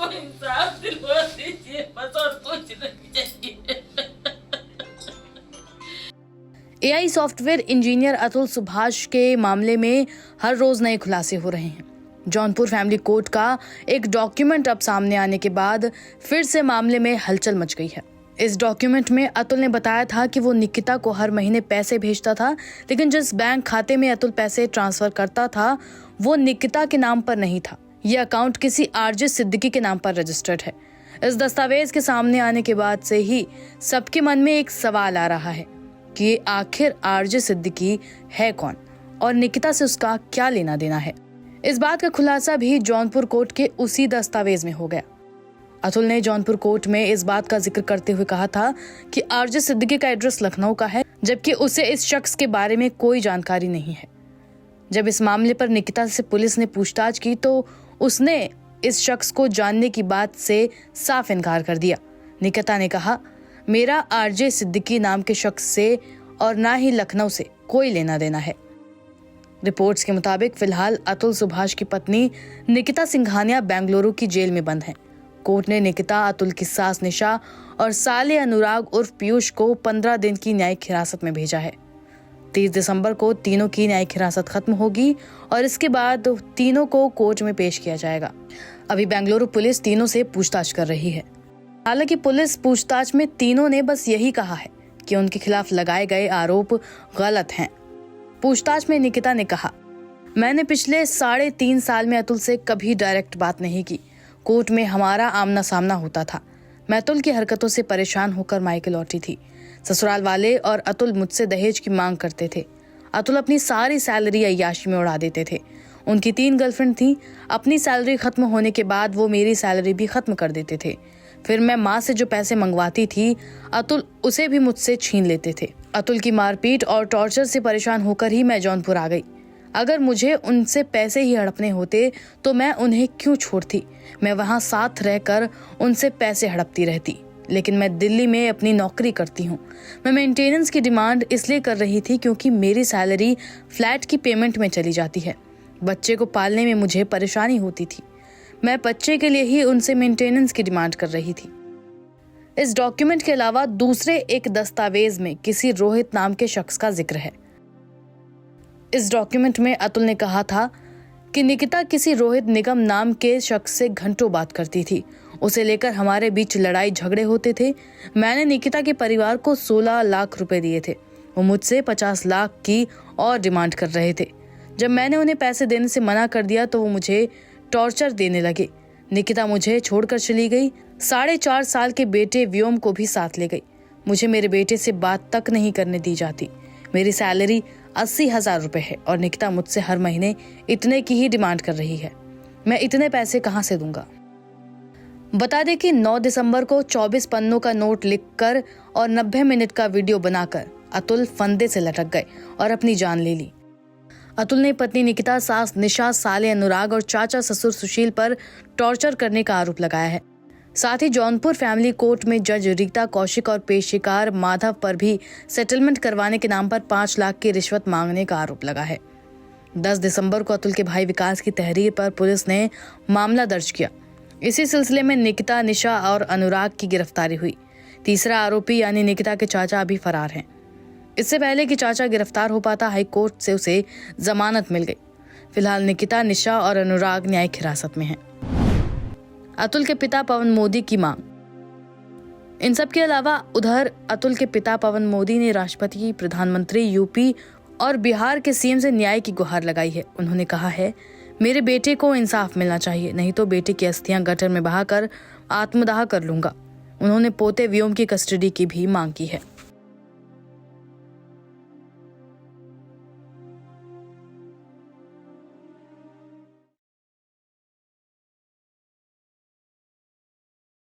को इंसाफ दिलवा दीजिए बस, और कुछ नहीं चाहिए। AI software engineer Atul Subhash के मामले में हर रोज नए खुलासे हो रहे हैं। जौनपुर फैमिली कोर्ट का एक डॉक्यूमेंट अब सामने आने के बाद फिर से मामले में हलचल मच गई है। इस डॉक्यूमेंट में अतुल ने बताया था कि वो निकिता को हर महीने पैसे भेजता था, लेकिन जिस बैंक खाते में अतुल पैसे ट्रांसफर करता था वो निकिता के नाम पर नहीं था। यह अकाउंट किसी आरजे सिद्दीकी के नाम पर रजिस्टर्ड है। इस दस्तावेज के सामने आने के बाद से ही सबके मन में एक सवाल आ रहा है कि आखिर आरजे सिद्दीकी है कौन और निकिता से उसका क्या लेना देना है। इस बात का खुलासा भी जौनपुर कोर्ट के उसी दस्तावेज में हो गया। अतुल ने जौनपुर कोर्ट में इस बात का जिक्र करते हुए कहा था कि आरजे सिद्दीकी का एड्रेस लखनऊ का है, जबकि उसे इस शख्स के बारे में कोई जानकारी नहीं है। जब इस मामले पर निकिता से पुलिस ने पूछताछ की तो उसने इस शख्स को जानने की बात से साफ इनकार कर दिया। निकिता ने कहा, मेरा आरजे सिद्दीकी नाम के शख्स से और ना ही लखनऊ से कोई लेना देना है। रिपोर्ट्स के मुताबिक फिलहाल अतुल सुभाष की पत्नी निकिता सिंघानिया बेंगलुरु की जेल में बंद है। कोर्ट ने निकिता, अतुल की सास निशा और साले अनुराग उर्फ पीयूष को 15 दिन की न्यायिक हिरासत में भेजा है। 30 दिसंबर को तीनों की न्यायिक हिरासत खत्म होगी और इसके बाद तीनों को कोर्ट में पेश किया जाएगा। अभी बेंगलुरु पुलिस तीनों से पूछताछ कर रही है। हालांकि पुलिस पूछताछ में तीनों ने बस यही कहा है कि उनके खिलाफ लगाए गए आरोप गलत हैं। पूछताछ में निकिता ने कहा, मैंने पिछले 3.5 साल में अतुल से कभी डायरेक्ट बात नहीं की। कोर्ट में हमारा आमना सामना होता था। मैं अतुल की हरकतों से परेशान होकर मायके लौटी थी। ससुराल वाले और अतुल मुझसे दहेज की मांग करते थे। अतुल अपनी सारी सैलरी अय्याशी में उड़ा देते थे। उनकी 3 गर्लफ्रेंड थी। अपनी सैलरी खत्म होने के बाद वो मेरी सैलरी भी खत्म कर देते थे। फिर मैं माँ से जो पैसे मंगवाती थी अतुल उसे भी मुझसे छीन लेते थे। अतुल की मारपीट और टॉर्चर से परेशान होकर ही मैं जौनपुर आ गई। अगर मुझे उनसे पैसे ही हड़पने होते तो मैं उन्हें क्यों छोड़ती। मैं वहाँ साथ रहकर उनसे पैसे हड़पती रहती, लेकिन मैं दिल्ली में अपनी नौकरी करती हूँ। मैं मेंटेनेंस की डिमांड इसलिए कर रही थी क्योंकि मेरी सैलरी फ्लैट की पेमेंट में चली जाती है। बच्चे को पालने में मुझे परेशानी होती थी। मैं बच्चे के लिए ही उनसे मेंटेनेंस की डिमांड कर रही थी। इस डॉक्यूमेंट के अलावा दूसरे एक दस्तावेज में किसी रोहित नाम के शख्स का जिक्र है। इस डॉक्यूमेंट में अतुल ने कहा था कि निकिता किसी रोहित निगम नाम के शख्स से घंटों बात करती थी। उसे लेकर हमारे बीच लड़ाई झगड़े होते थे। मैंने निकिता के परिवार को 16 लाख रुपए दिए थे। वो मुझसे 50 लाख की और डिमांड कर रहे थे। जब मैंने उन्हें पैसे देने से मना कर दिया तो वो मुझे टॉर्चर देने लगे। निकिता मुझे छोड़कर चली गई। 4.5 साल के बेटे व्योम को भी साथ ले गई। मुझे मेरे बेटे से बात तक नहीं करने दी जाती। मेरी सैलरी 80,000 रुपए है और निकिता मुझसे हर महीने इतने की ही डिमांड कर रही है। मैं इतने पैसे कहां से दूंगा। बता दें कि 9 दिसंबर को 24 पन्नों का नोट लिखकर और 90 मिनट का वीडियो बनाकर अतुल फंदे से लटक गए और अपनी जान ले ली। अतुल ने पत्नी निकिता, सास निशा, साले अनुराग और चाचा ससुर सुशील पर टॉर्चर करने का आरोप लगाया है। साथ ही जौनपुर फैमिली कोर्ट में जज रीता कौशिक और पेशेकार माधव पर भी सेटलमेंट करवाने के नाम पर 5 लाख की रिश्वत मांगने का आरोप लगा है। 10 दिसंबर को अतुल के भाई विकास की तहरीर पर पुलिस ने मामला दर्ज किया। इसी सिलसिले में निकिता, निशा और अनुराग की गिरफ्तारी हुई। तीसरा आरोपी यानी निकिता के चाचा अभी फरार हैं। इससे पहले कि चाचा गिरफ्तार हो पाता, हाई कोर्ट से उसे जमानत मिल गई। फिलहाल निकिता, निशा और अनुराग न्यायिक हिरासत में हैं। अतुल के पिता पवन मोदी की मांग। इन सब के अलावा उधर अतुल के पिता पवन मोदी ने राष्ट्रपति, प्रधानमंत्री, यूपी और बिहार के सीएम से न्याय की गुहार लगाई है। उन्होंने कहा है, मेरे बेटे को इंसाफ मिलना चाहिए, नहीं तो बेटे की अस्थियां गटर में बहाकर आत्मदाह कर लूंगा। उन्होंने पोते व्योम की कस्टडी की भी मांग की है।